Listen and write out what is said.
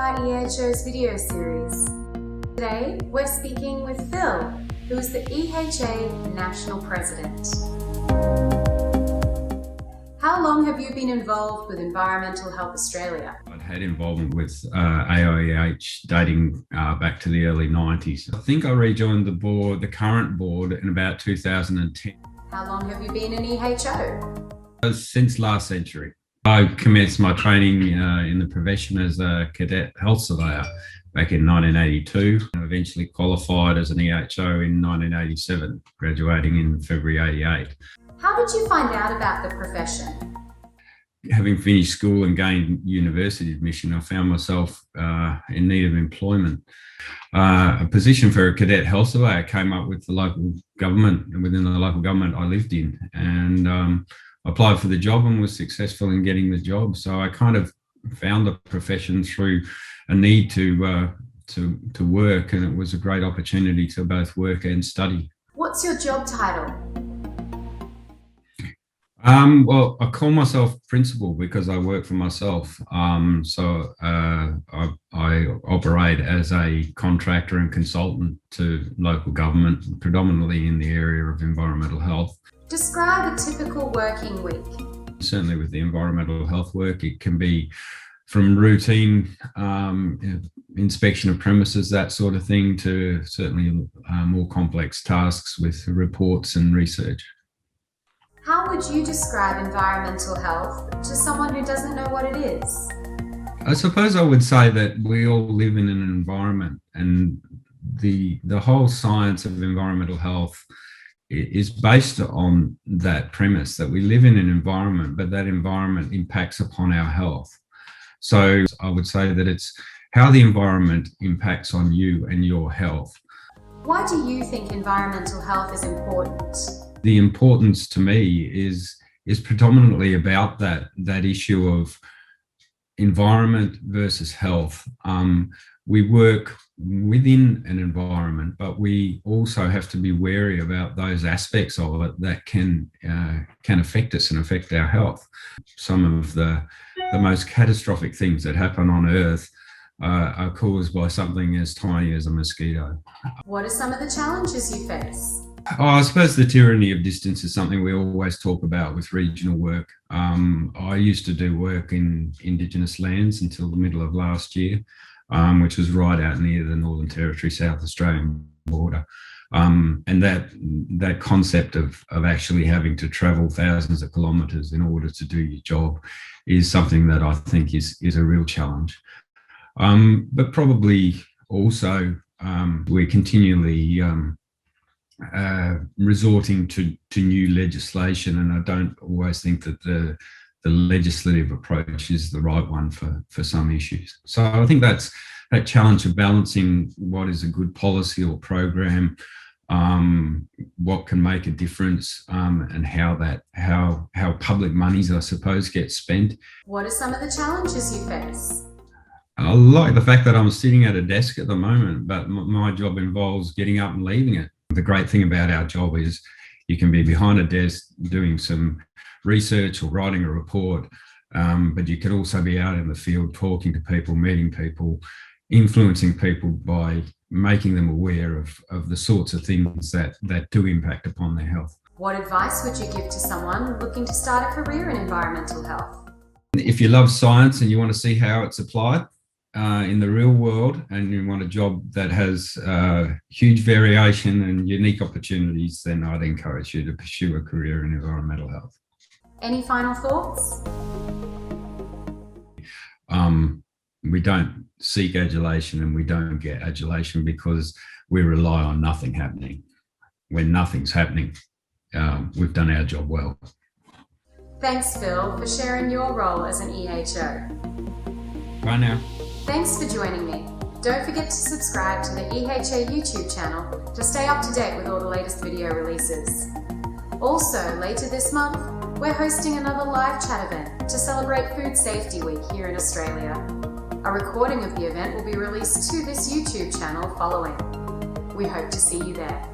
our EHOs video series. Today, we're speaking with Phil, who is the EHA National President. How long have you been involved with Environmental Health Australia? I'd had involvement with AIEH dating back to the early 90s. I think I rejoined the current board, in about 2010. How long have you been an EHO? Since last century. I commenced my training in the profession as a cadet health surveyor back in 1982 and eventually qualified as an EHO in 1987, graduating in February 88. How did you find out about the profession? Having finished school and gained university admission, I found myself in need of employment. A position for a cadet health surveyor came up with the local government, and within the local government I lived in, and applied for the job and was successful in getting the job. So I kind of found the profession through a need to work, and it was a great opportunity to both work and study. What's your job title? Well, I call myself principal because I work for myself. So I operate as a contractor and consultant to local government, predominantly in the area of environmental health. Describe a typical working week. Certainly with the environmental health work, it can be from routine inspection of premises, that sort of thing, to certainly more complex tasks with reports and research. How would you describe environmental health to someone who doesn't know what it is? I suppose I would say that we all live in an environment, and the whole science of environmental health is based on that premise that we live in an environment, but that environment impacts upon our health. So I would say that it's how the environment impacts on you and your health. Why do you think environmental health is important? The importance to me is predominantly about that issue of environment versus health. We work within an environment, but we also have to be wary about those aspects of it that can affect us and affect our health. Some of the most catastrophic things that happen on Earth are caused by something as tiny as a mosquito. What are some of the challenges you face? I suppose the tyranny of distance is something we always talk about with regional work. I used to do work in Indigenous lands until the middle of last year, which was right out near the Northern Territory, South Australian border. And that concept of actually having to travel thousands of kilometres in order to do your job is something that I think is a real challenge. But probably also we're continually resorting to new legislation, and I don't always think that the legislative approach is the right one for some issues. So I think that challenge of balancing what is a good policy or program, what can make a difference, and how public monies, I suppose, get spent. What are some of the challenges you face? I like the fact that I'm sitting at a desk at the moment, but my job involves getting up and leaving it. The great thing about our job is you can be behind a desk doing some research or writing a report, but you can also be out in the field talking to people, meeting people, influencing people by making them aware of the sorts of things that do impact upon their health. What advice would you give to someone looking to start a career in environmental health? If you love science and you want to see how it's applied in the real world, and you want a job that has huge variation and unique opportunities, then I'd encourage you to pursue a career in environmental health. Any final thoughts? We don't seek adulation and we don't get adulation because we rely on nothing happening. When nothing's happening, we've done our job well. Thanks, Phil, for sharing your role as an EHO. Bye now. Thanks for joining me. Don't forget to subscribe to the EHA YouTube channel to stay up to date with all the latest video releases. Also, later this month, we're hosting another live chat event to celebrate Food Safety Week here in Australia. A recording of the event will be released to this YouTube channel following. We hope to see you there.